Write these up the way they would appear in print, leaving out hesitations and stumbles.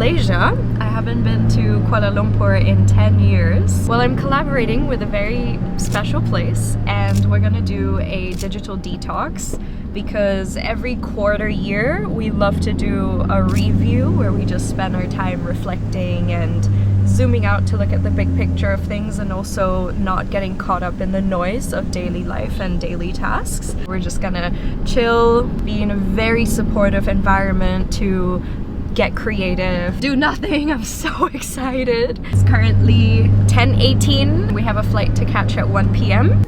Malaysia. I haven't been to Kuala Lumpur in 10 years. Well, I'm collaborating with a very special place and we're gonna do a digital detox because every quarter year we love to do a review where we just spend our time reflecting and zooming out to look at the big picture of things and also not getting caught up in the noise of daily life and daily tasks. We're just gonna chill, be in a very supportive environment to get creative, do nothing. I'm so excited. It's currently 10:18. We have a flight to catch at 1 p.m.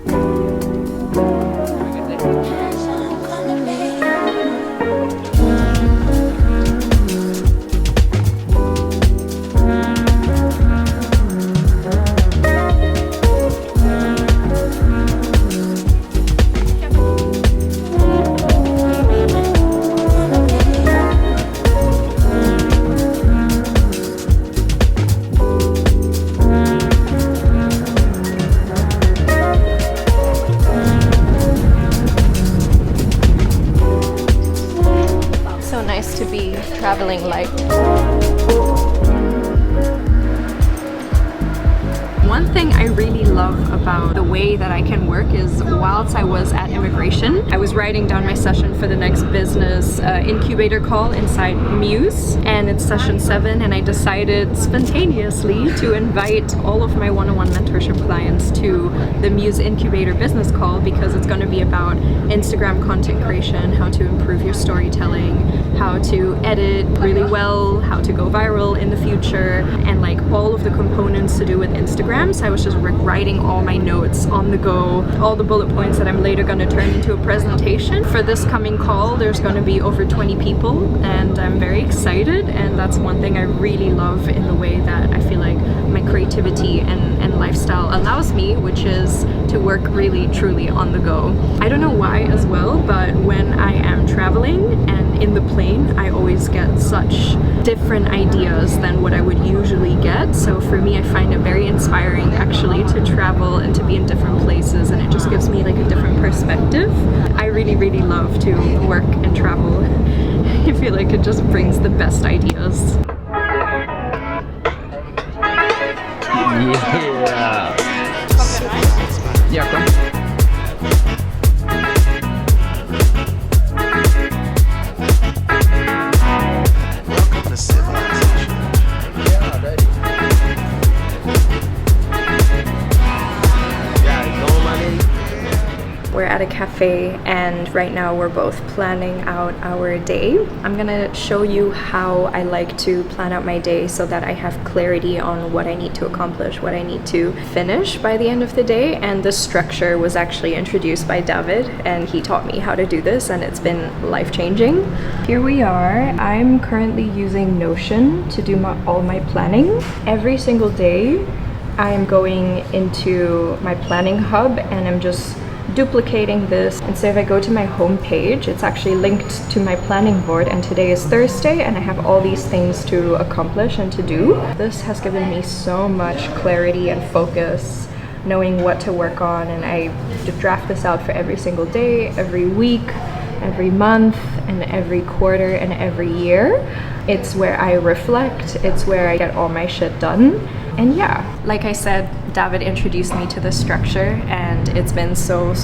To be traveling light. One thing I really love about the way that I can work is whilst I was at immigration, I was writing down my session for the next business incubator call inside MUSE, and it's session 7, and I decided spontaneously to invite all of my one-on-one mentorship clients to the MUSE incubator business call because it's going to be about Instagram content creation, how to improve your storytelling, how to edit really well, how to go viral in the future, and like all of the components to do with Instagram. So I was just writing all my notes on the go, all the bullet points that I'm later going to turn into a presentation. For this coming call, there's going to be over 20 people and I'm very excited, and that's one thing I really love in the way that I feel like my creativity and lifestyle allows me, which is to work really truly on the go. I don't know why as well, but when I am traveling and in the plane, I always get such different ideas than what I would usually get. So for me, I find it very inspiring actually to travel and to be in different places, and it just gives me like a different perspective. I really love to work and travel. I feel like it just brings the best ideas. Yeah. Yeah, come. We're at a cafe and right now we're both planning out our day. I'm gonna show you how I like to plan out my day so that I have clarity on what I need to accomplish, what I need to finish by the end of the day. And this structure was actually introduced by David and he taught me how to do this, and it's been life-changing. Here we are. I'm currently using Notion to do all my planning. Every single day I'm going into my planning hub and I'm just duplicating this. And so if I go to my home page, it's actually linked to my planning board, and today is Thursday and I have all these things to accomplish and to do. This has given me so much clarity and focus, knowing what to work on, and I draft this out for every single day, every week, every month, and every quarter and every year. It's where I reflect, it's where I get all my shit done. And yeah, like I said, David introduced me to this structure and it's been so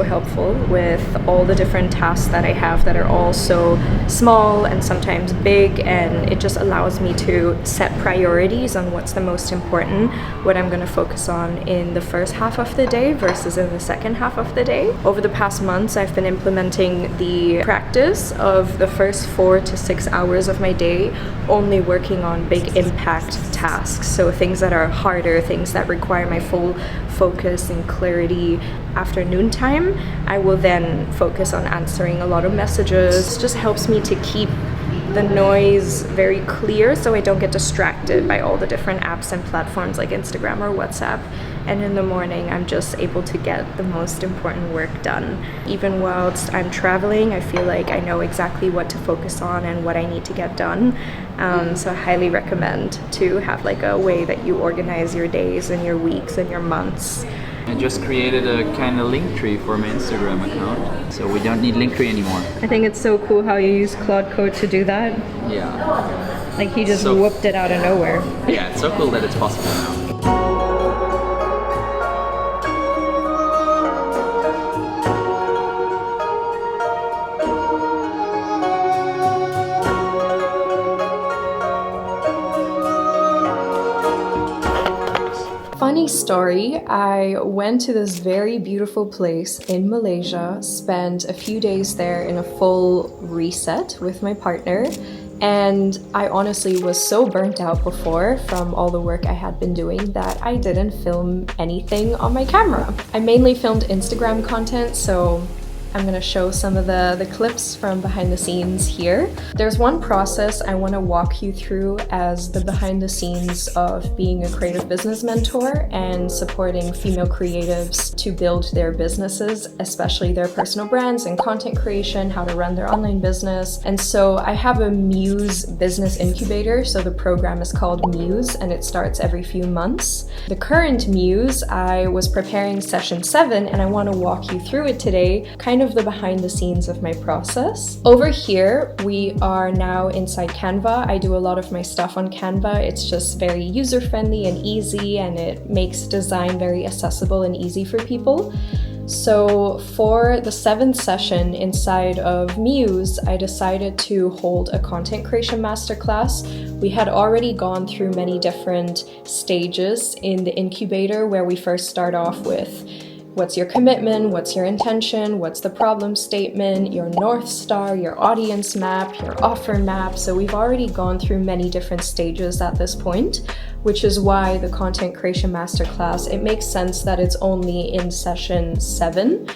helpful with all the different tasks that I have that are all so small and sometimes big, and it just allows me to set priorities on what's the most important, what I'm going to focus on in the first half of the day versus in the second half of the day. Over the past months, I've been implementing the practice of the first 4 to 6 hours of my day only working on big impact tasks. So things that are harder, things that require my full focus and clarity. After noontime, I will then focus on answering a lot of messages. It just helps me to keep the noise very clear so I don't get distracted by all the different apps and platforms like Instagram or WhatsApp. And in the morning, I'm just able to get the most important work done. Even whilst I'm traveling, I feel like I know exactly what to focus on and what I need to get done. So I highly recommend to have like a way that you organize your days and your weeks and your months. I just created a kind of link tree for my Instagram account, so we don't need link tree anymore. I think it's so cool how you use Claude Code to do that. Yeah. Like he just So- whooped it out of nowhere. Yeah, it's so cool that it's possible now. Funny story, I went to this very beautiful place in Malaysia, spent a few days there in a full reset with my partner, and I honestly was so burnt out before from all the work I had been doing that I didn't film anything on my camera. I mainly filmed Instagram content, so I'm gonna show some of the clips from behind the scenes here. There's one process I wanna walk you through as the behind the scenes of being a creative business mentor and supporting female creatives to build their businesses, especially their personal brands and content creation, how to run their online business. And so I have a MUSE business incubator. So the program is called MUSE and it starts every few months. The current MUSE, I was preparing session 7 and I wanna walk you through it today, kind of the behind the scenes of my process. Over here, we are now inside Canva. I do a lot of my stuff on Canva. It's just very user-friendly and easy, and it makes design very accessible and easy for people. So for the 7th session inside of MUSE, I decided to hold a content creation masterclass. We had already gone through many different stages in the incubator where we first start off with what's your commitment, what's your intention, what's the problem statement, your North Star, your audience map, your offer map. So we've already gone through many different stages at this point, which is why the Content Creation Masterclass, it makes sense that it's only in session 7,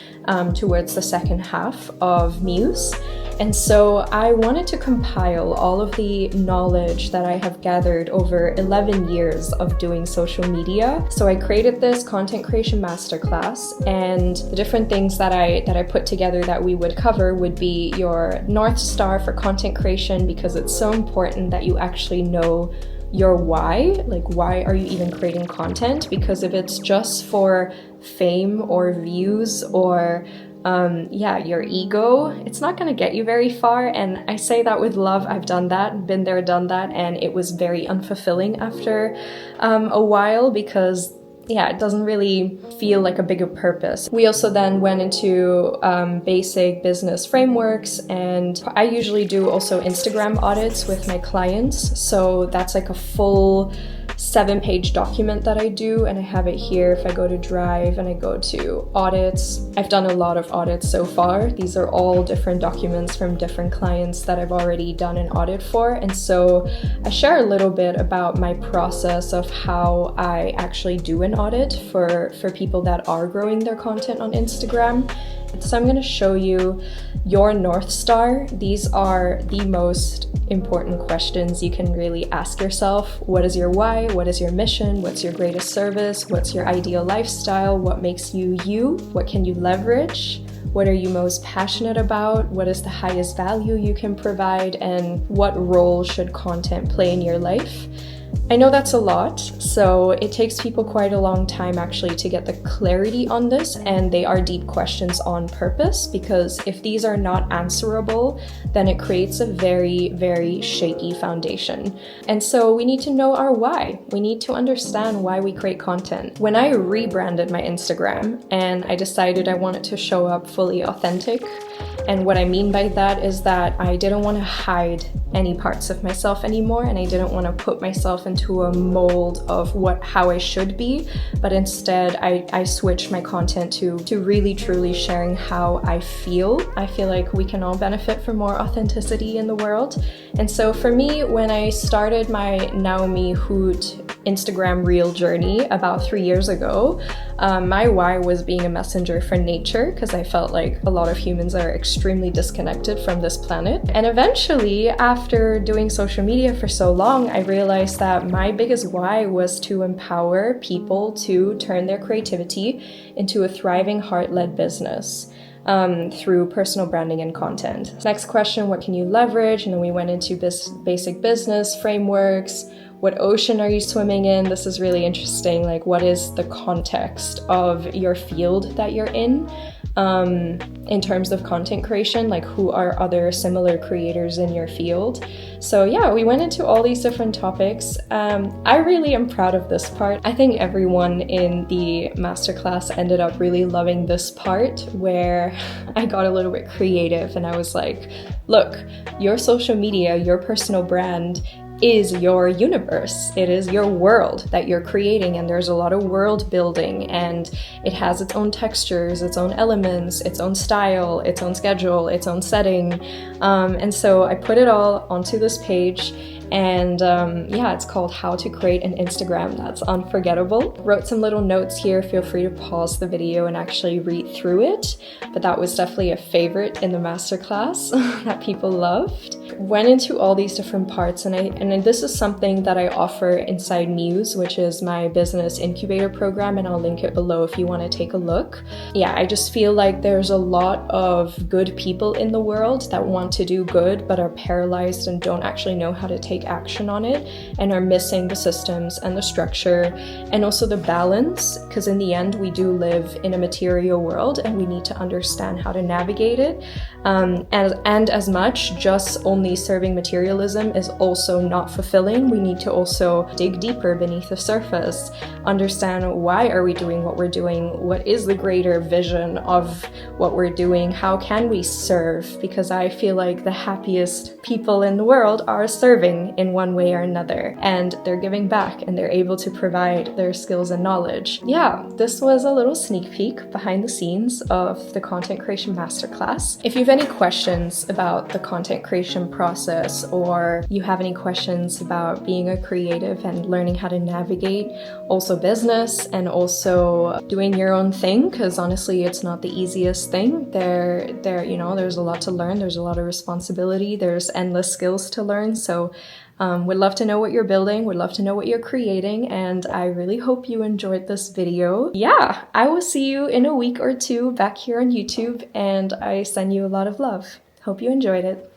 towards the second half of MUSE. And so I wanted to compile all of the knowledge that I have gathered over 11 years of doing social media. So I created this Content Creation Masterclass, and the different things that I put together that we would cover would be your North Star for content creation, because it's so important that you actually know your why. Like, why are you even creating content? Because if it's just for fame or views or your ego, it's not going to get you very far. And I say that with love. I've done that, been there, done that, and it was very unfulfilling after a while, because it doesn't really feel like a bigger purpose. We also then went into basic business frameworks, and I usually do also Instagram audits with my clients. So that's like a full 7-page document that I do, and I have it here. If I go to Drive and I go to audits, I've done a lot of audits so far. These are all different documents from different clients that I've already done an audit for. And so I share a little bit about my process of how I actually do an audit for people that are growing their content on Instagram. So I'm going to show you your North Star. These are the most important questions you can really ask yourself. What is your why? What is your mission? What's your greatest service? What's your ideal lifestyle? What makes you you? What can you leverage? What are you most passionate about? What is the highest value you can provide? And what role should content play in your life? I know that's a lot, so it takes people quite a long time actually to get the clarity on this, and they are deep questions on purpose, because if these are not answerable, then it creates a very, very shaky foundation. And so we need to know our why. We need to understand why we create content. When I rebranded my Instagram and I decided I wanted to show up fully authentic, and what I mean by that is that I didn't want to hide any parts of myself anymore, and I didn't want to put myself into a mold of how I should be, but instead I switched my content to really truly sharing how I feel. I feel like we can all benefit from more authenticity in the world. And so for me, when I started my Naomi Hoot Instagram reel journey about 3 years ago, my why was being a messenger for nature, because I felt like a lot of humans are extremely disconnected from this planet. And eventually, after doing social media for so long, I realized that my biggest why was to empower people to turn their creativity into a thriving heart-led business. Through personal branding and content. Next question, what can you leverage? And then we went into basic business frameworks. What ocean are you swimming in? This is really interesting. Like, what is the context of your field that you're in? in terms of content creation, like who are other similar creators in your field. So yeah, we went into all these different topics. I really am proud of this part. I think everyone in the masterclass ended up really loving this part where I got a little bit creative and I was like, look, your social media, your personal brand is your universe. It is your world that you're creating, and there's a lot of world building, and it has its own textures, its own elements, its own style, its own schedule, its own setting. And so I put it all onto this page. And yeah, it's called How to Create an Instagram That's Unforgettable. Wrote some little notes here. Feel free to pause the video and actually read through it. But that was definitely a favorite in the masterclass that people loved. Went into all these different parts, and this is something that I offer inside MUSE, which is my business incubator program, and I'll link it below if you want to take a look. Yeah, I just feel like there's a lot of good people in the world that want to do good but are paralyzed and don't actually know how to take action on it, and are missing the systems and the structure and also the balance, because in the end we do live in a material world and we need to understand how to navigate it. And as much just only serving materialism is also not fulfilling. We need to also dig deeper beneath the surface, understand why are we doing what we're doing, what is the greater vision of what we're doing, how can we serve, because I feel like the happiest people in the world are serving in one way or another, and they're giving back and they're able to provide their skills and knowledge. Yeah, this was a little sneak peek behind the scenes of the content creation masterclass. If you have any questions about the content creation process, or you have any questions about being a creative and learning how to navigate also business and also doing your own thing, because honestly it's not the easiest thing. There's a lot to learn, there's a lot of responsibility, there's endless skills to learn. So would love to know what you're building, would love to know what you're creating, and I really hope you enjoyed this video. Yeah, I will see you in a week or two back here on YouTube, and I send you a lot of love. Hope you enjoyed it.